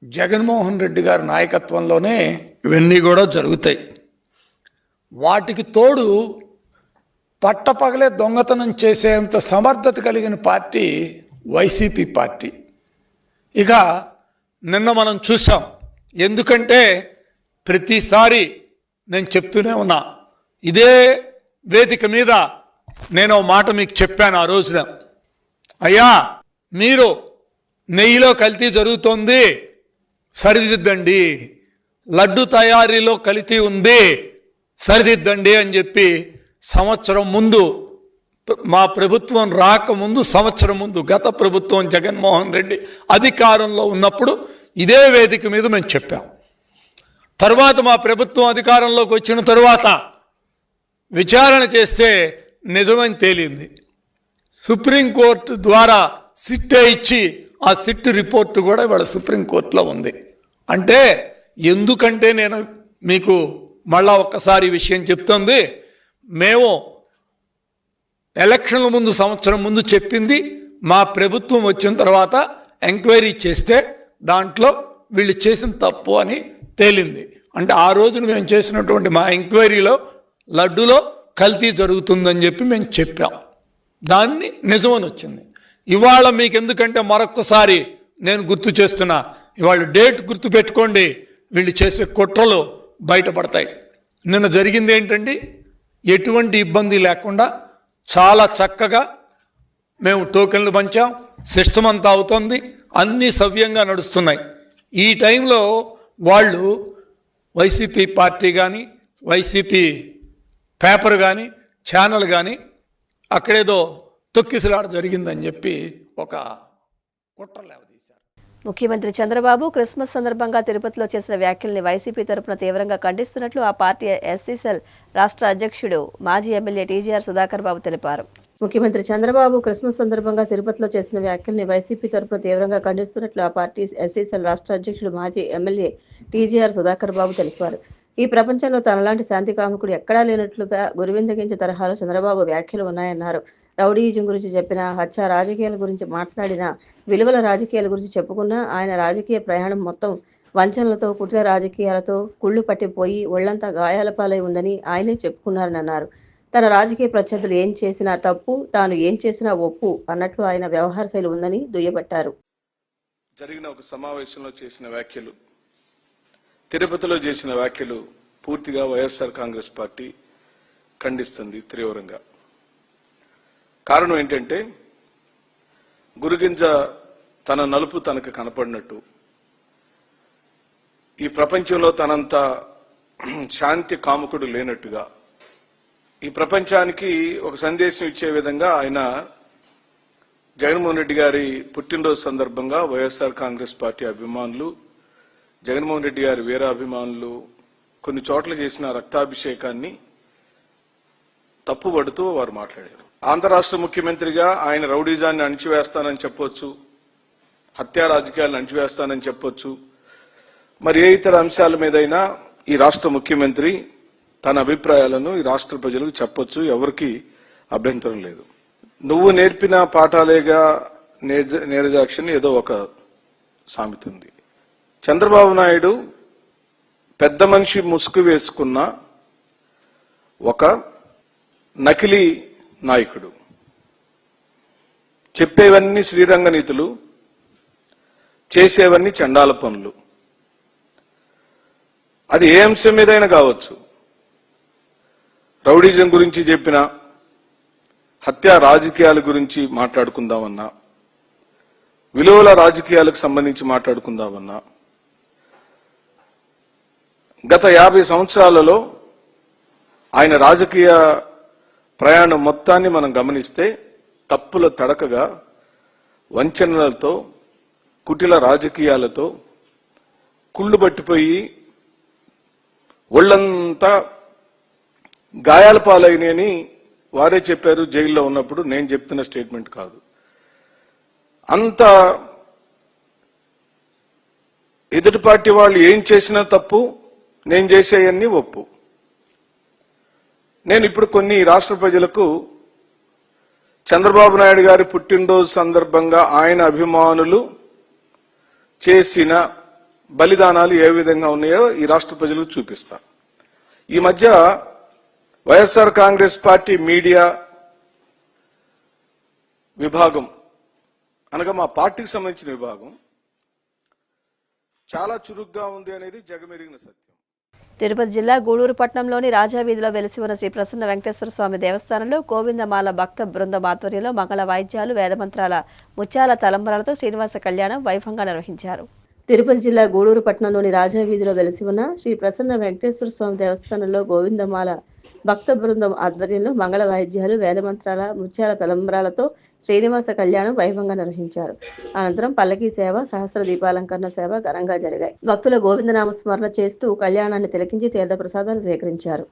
జగన్మోహన్ రెడ్డి గారి నాయకత్వంలోనే ఇవన్నీ కూడా జరుగుతాయి. వాటికి తోడు పట్టపగలే దొంగతనం చేసేంత సమర్థత కలిగిన పార్టీ వైసీపీ పార్టీ. ఇక నిన్న మనం చూసాం. ఎందుకంటే ప్రతిసారి నేను చెప్తూనే ఉన్నా, ఇదే వేదిక మీద నేను మాట మీకు చెప్పాను ఆ రోజున, అయ్యా మీరు నెయ్యిలో కల్తీ జరుగుతోంది సరిదిద్దండి, లడ్డు తయారీలో కల్తీ ఉంది సరిదిద్దండి అని చెప్పి సంవత్సరం ముందు, మా ప్రభుత్వం రాకముందు సంవత్సరం ముందు, గత ప్రభుత్వం జగన్మోహన్ రెడ్డి అధికారంలో ఉన్నప్పుడు ఇదే వేదిక మీద మేము చెప్పాం. తర్వాత మా ప్రభుత్వం అధికారంలోకి వచ్చిన తరువాత విచారణ చేస్తే నిజమని తేలింది. సుప్రీంకోర్టు ద్వారా సిట్టే ఇచ్చి ఆ సిట్ రిపోర్టు కూడా ఇవాళ సుప్రీంకోర్టులో ఉంది. అంటే ఎందుకంటే నేను మీకు మళ్ళా ఒక్కసారి విషయం చెప్తుంది, మేము ఎలక్షన్ల ముందు సంవత్సరం ముందు చెప్పింది మా ప్రభుత్వం వచ్చిన తర్వాత ఎంక్వైరీ చేస్తే దాంట్లో వీళ్ళు చేసిన తప్పు అని తేలింది. అంటే ఆ రోజున మేము చేసినటువంటి మా ఎంక్వైరీలో లడ్డులో కల్తీ జరుగుతుందని చెప్పి మేము చెప్పాం, దాన్ని నిజమని వచ్చింది. ఇవాళ మీకు ఎందుకంటే మరొక్కసారి నేను గుర్తు చేస్తున్నా, ఇవాళ డేట్ గుర్తు పెట్టుకోండి, వీళ్ళు చేసే కుట్రలు బయటపడతాయి. నిన్న జరిగింది ఏంటండి, ఎటువంటి ఇబ్బంది లేకుండా చాలా చక్కగా మేము టోకెన్లు పంచాం, సిస్టమ్ అంతా అవుతుంది, అన్నీ సవ్యంగా నడుస్తున్నాయి. ఈ టైంలో వాళ్ళు వైసీపీ పార్టీ కానీ, వైసీపీ పేపర్ కానీ, ఛానల్ కానీ అక్కడేదో తొక్కిసలాట జరిగిందని చెప్పి ఒక కుట్ర లేవదీశారు. ముఖ్యమంత్రి చంద్రబాబు క్రిస్మస్ సందర్భంగా తిరుపతిలో చేసిన వ్యాఖ్యల్ని వైసీపీ తరపున తీవ్రంగా ఖండిస్తున్నట్లు ఆ పార్టీ ఎస్సీ సెల్ రాష్ట్ర అధ్యక్షుడు మాజీ ఎమ్మెల్యే టీజీఆర్ సుధాకర్ బాబు తెలిపారు. ముఖ్యమంత్రి చంద్రబాబు క్రిస్మస్ సందర్భంగా తిరుపతిలో చేసిన వ్యాఖ్యల్ని వైసీపీ తరఫున తీవ్రంగా ఖండిస్తున్నట్లు ఆ పార్టీ ఎస్సీసీఎల్ రాష్ట్ర అధ్యక్షుడు మాజీ ఎమ్మెల్యే టీజీఆర్ సుధాకర్ బాబు తెలిపారు. ఈ ప్రపంచంలో తనలాంటి శాంతి కాముకుడు ఎక్కడా లేనట్లుగా గురివిందగించే తరహాలో చంద్రబాబు వ్యాఖ్యలు ఉన్నాయన్నారు. రౌడీయిజం గురించి చెప్పినా, హత్య రాజకీయాల గురించి మాట్లాడినా, విలువల రాజకీయాల గురించి చెప్పుకున్నా ఆయన రాజకీయ ప్రయాణం మొత్తం వంచనలతో, కుట్ర రాజకీయాలతో కుళ్ళు పట్టిపోయి ఒళ్లంతా గాయాల పాలై ఉందని ఆయనే చెప్పుకున్నారని అన్నారు. తన రాజకీయ ప్రత్యర్థులు ఏం చేసినా తప్పు, తాను ఏం చేసినా ఒప్పు అన్నట్లు ఆయన వ్యవహార శైలి ఉందని దుయ్యబట్టారు. జరిగిన ఒక సమావేశంలో చేసిన వ్యాఖ్యలు, తిరుపతిలో చేసిన వ్యాఖ్యలు పూర్తిగా వైఎస్ఆర్ కాంగ్రెస్ పార్టీ ఖండిస్తుంది తీవ్రంగా. కారణం ఏంటంటే, గురుగింజ తన నలుపు తనకు కనపడినట్టు ఈ ప్రపంచంలో తనంత శాంతి కాముకుడు లేనట్టుగా ఈ ప్రపంచానికి ఒక సందేశం ఇచ్చే విధంగా ఆయన జగన్మోహన్ రెడ్డి గారి పుట్టినరోజు సందర్భంగా వైఎస్ఆర్ కాంగ్రెస్ పార్టీ అభిమానులు, జగన్మోహన్ రెడ్డి గారి వీర అభిమానులు కొన్ని చోట్ల చేసిన రక్తాభిషేకాన్ని తప్పుపడుతూ వారు మాట్లాడారు. ఆంధ్ర రాష్ట్ర ముఖ్యమంత్రిగా ఆయన రౌడీజాన్ని అణిచివేస్తానని చెప్పొచ్చు, హత్యా రాజకీయాలను అణిచివేస్తానని చెప్పొచ్చు, మరి ఏ ఇతర అంశాల మీదైనా ఈ రాష్ట్ర ముఖ్యమంత్రి తన అభిప్రాయాలను ఈ రాష్ట్ర ప్రజలకు చెప్పొచ్చు, ఎవరికి అభ్యంతరం లేదు. నువ్వు నేర్పిన పాఠాలేగా నీరజాక్షని ఏదో ఒక సామెత ఉంది. చంద్రబాబు నాయుడు పెద్ద మనిషి ముసుగు వేసుకున్న ఒక నకిలీ నాయకుడు. చెప్పేవన్నీ శ్రీరంగ నీతులు, చేసేవన్నీ చండాల పనులు. అది ఏ అంశం మీదైనా కావచ్చు. రౌడీజం గురించి చెప్పిన, హత్యా రాజకీయాల గురించి మాట్లాడుకుందామన్నా, విలువల రాజకీయాలకు సంబంధించి మాట్లాడుకుందామన్నా, గత 50 సంవత్సరాలలో ఆయన రాజకీయ ప్రయాణం మొత్తాన్ని మనం గమనిస్తే తప్పుల తడకగా, వంచనలతో, కుటిల రాజకీయాలతో కుళ్ళు పట్టిపోయి ఒళ్లంతా గాయాల పాలైనని వారే చెప్పారు జైల్లో ఉన్నప్పుడు. నేను చెప్తున్న స్టేట్మెంట్ కాదు. అంత ఎదుటి పార్టీ వాళ్ళు ఏం చేసినా తప్పు, నేను చేసేయన్నీ ఒప్పు. నేను ఇప్పుడు కొన్ని రాష్ట్ర ప్రజలకు చంద్రబాబు నాయుడు గారి పుట్టినరోజు సందర్భంగా ఆయన అభిమానులు చేసిన బలిదానాలు ఏ విధంగా ఉన్నాయో ఈ రాష్ట్ర ప్రజలకు చూపిస్తా. ఈ మధ్య వైఎస్ఆర్ కాంగ్రెస్ పార్టీ మీడియా విభాగం, అనగా మా పార్టీకి సంబంధించిన విభాగం చాలా చురుగ్గా ఉంది అనేది జగమెరిగిన సత్యం. తిరుపతి జిల్లా గూడూరు పట్టణంలోని రాజావీధిలో వెలిసి ఉన్న శ్రీ ప్రసన్న వెంకటేశ్వర స్వామి దేవస్థానంలో గోవిందమాల భక్త బృందం ఆధ్వర్యంలో మంగళ వాయిద్యాలు, వేదమంత్రాల, ముత్యాల తలంబరాలతో శ్రీనివాస కళ్యాణం వైభవంగా నిర్వహించారు. తిరుపతి జిల్లా గూడూరు పట్టణంలోని రాజావీధిలో వెలిసి ఉన్న శ్రీ ప్రసన్న వెంకటేశ్వర స్వామి దేవస్థానంలో గోవిందమాల భక్త బృందం ఆధ్వర్యంలో మంగళ వాయిద్యాలు, వేదమంత్రాల, ముత్యాల తలంబరాలతో శ్రీనివాస కళ్యాణం వైభవంగా నిర్వహించారు. అనంతరం పల్లకీ సేవ, సహస్ర దీపాలంకరణ సేవ ఘనంగా జరిగాయి. భక్తుల గోవిందనామ స్మరణ చేస్తూ కళ్యాణాన్ని తిలకించి తీర్థ ప్రసాదాలు స్వీకరించారు.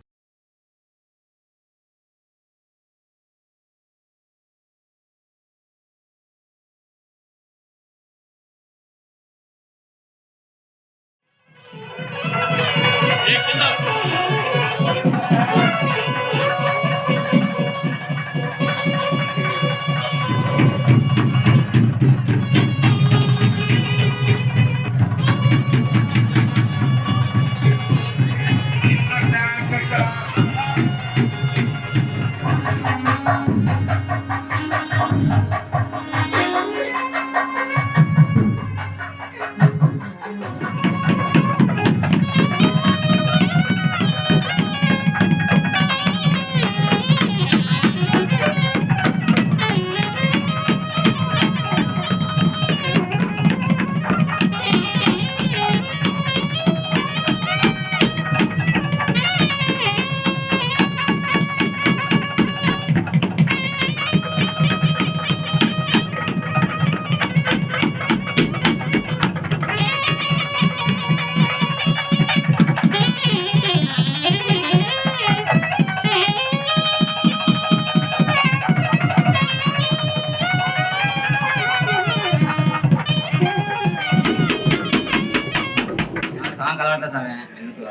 కావట్లేదు సమయం ఎందుకు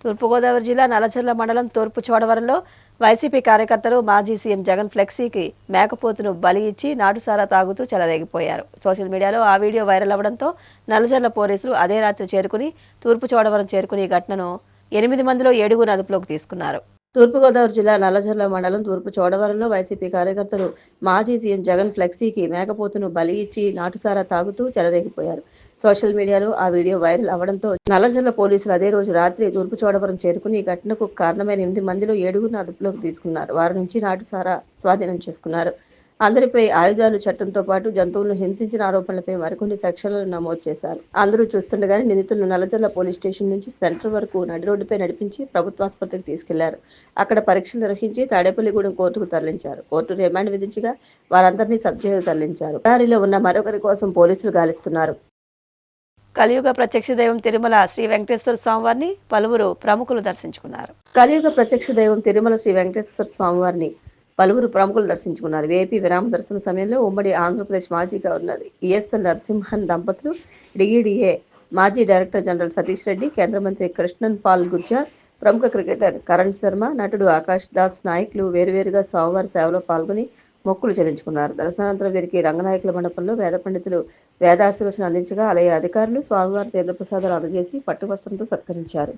తూర్పుగోదావరి జిల్లా నల్లజర్ల మండలం తూర్పు చోడవరంలో వైసీపీ కార్యకర్తలు మాజీ సీఎం జగన్ ఫ్లెక్సీకి మేకపోతును బలి ఇచ్చి నాటుసారా తాగుతూ చెలరేగిపోయారు. సోషల్ మీడియాలో ఆ వీడియో వైరల్ అవడంతో నల్లజర్ల పోలీసులు అదే రాత్రి చేరుకుని తూర్పు చోడవరం చేరుకుని ఈ ఘటనను 8 మందిలో 7 అదుపులోకి తీసుకున్నారు. తూర్పుగోదావరి జిల్లా నల్లజర్ల మండలం తూర్పు చోడవరంలో వైసీపీ కార్యకర్తలు మాజీ సీఎం జగన్ ఫ్లెక్సీకి మేకపోతును బలి ఇచ్చి నాటుసారా తాగుతూ చెలరేగిపోయారు. సోషల్ మీడియాలో ఆ వీడియో వైరల్ అవడంతో నల్లజర్ల పోలీసులు అదే రోజు రాత్రి తూర్పు చోడవరం చేరుకుని ఈ ఘటనకు కారణమైన 8 మందిలో 7 అదుపులోకి తీసుకున్నారు. వారి నుంచి నాటుసారా స్వాధీనం చేసుకున్నారు. అందరిపై ఆయుధాలు చట్టంతో పాటు జంతువులను హింసించిన ఆరోపణలపై మరికొన్ని సెక్షన్లను నమోదు చేశారు. అందరూ చూస్తుండగానే నిందితులను నల్లజర్ల పోలీస్ స్టేషన్ నుంచి సెంటర్ వరకు నడి రోడ్డుపై నడిపించి ప్రభుత్వాసుపత్రికి తీసుకెళ్లారు. అక్కడ పరీక్షలు నిర్వహించి తాడేపల్లిగూడెం కోర్టుకు తరలించారు. కోర్టు రిమాండ్ విధించగా వారందరినీ సబ్ జైలుకు తరలించారు. దారిలో ఉన్న మరొకరి కోసం పోలీసులు గాలిస్తున్నారు. కలియుగ ప్రత్యక్ష దైవం తిరుమల శ్రీ వెంకటేశ్వర స్వామివారిని పలువురు ప్రముఖులు దర్శించుకున్నారు. కలియుగ ప్రత్యక్ష దైవం తిరుమల శ్రీ వెంకటేశ్వర స్వామివారిని పలువురు ప్రముఖులు దర్శించుకున్నారు. వీఐపీ విరామ దర్శన సమయంలో ఉమ్మడి ఆంధ్రప్రదేశ్ మాజీ గవర్నర్ ఈఎస్ఎల్ నరసింహన్ దంపతులు, డిఈడిఏ మాజీ డైరెక్టర్ జనరల్ సతీష్ రెడ్డి, కేంద్ర మంత్రి కృష్ణన్ పాల్ గుర్జార్, ప్రముఖ క్రికెటర్ కరణ్ శర్మ, నటుడు ఆకాష్ దాస్ నాయకులు వేరువేరుగా స్వామివారి సేవలో పాల్గొని మొక్కులు చెల్లించుకున్నారు. దర్శనానంతరం వీరికి రంగనాయకుల మండపంలో వేద పండితులు వేదాశీర్వచనం అందించగా ఆలయ అధికారులు స్వామివారి తీర్థప్రసాదాలు అందజేసి పట్టువస్త్రంతో సత్కరించారు.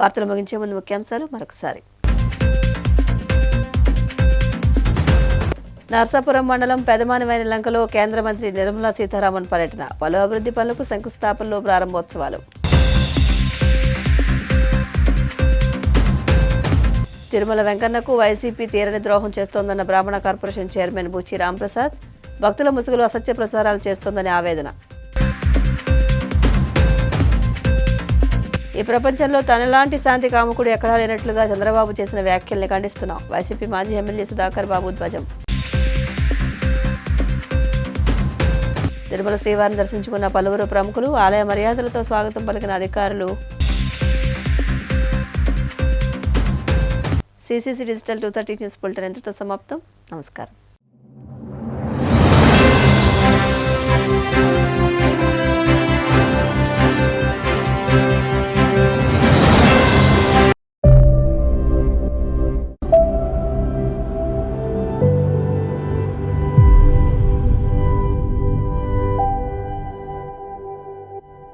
వార్తలు ముగించే ముందు ముఖ్యాంశాలు మరొకసారి. నర్సాపురం మండలం పెదమానివైన లంకలో కేంద్ర మంత్రి నిర్మలా సీతారామన్ పర్యటన, పలు అభివృద్ధి పనులకు శంకుస్థాపనలో ప్రారంభోత్సవాలు. తిరుమల వెంకన్నకు వైసీపీ తీరని ద్రోహం చేస్తోందన్న బ్రాహ్మణ కార్పొరేషన్ చైర్మన్ బుచ్చి రాంప్రసాద్, భక్తుల ముసుగులో అసత్య ప్రచారాలు చేస్తోందని ఆవేదన. ఈ ప్రపంచంలో తనలాంటి శాంతి కాముకుడు ఎక్కడా లేనట్లుగా చంద్రబాబు చేసిన వ్యాఖ్యల్ని ఖండిస్తున్నాం. వైసీపీ మాజీ ఎమ్మెల్యే సుధాకర్ బాబు ధ్వజం. తిరుమల శ్రీవారిని దర్శించుకున్న పలువురు ప్రముఖులు, ఆలయ మర్యాదలతో స్వాగతం పలికిన అధికారులు. సిసిసి డిజిటల్ 230 న్యూస్ బులెటిన్ ఎంతటితో సమాప్తం. నమస్కారం.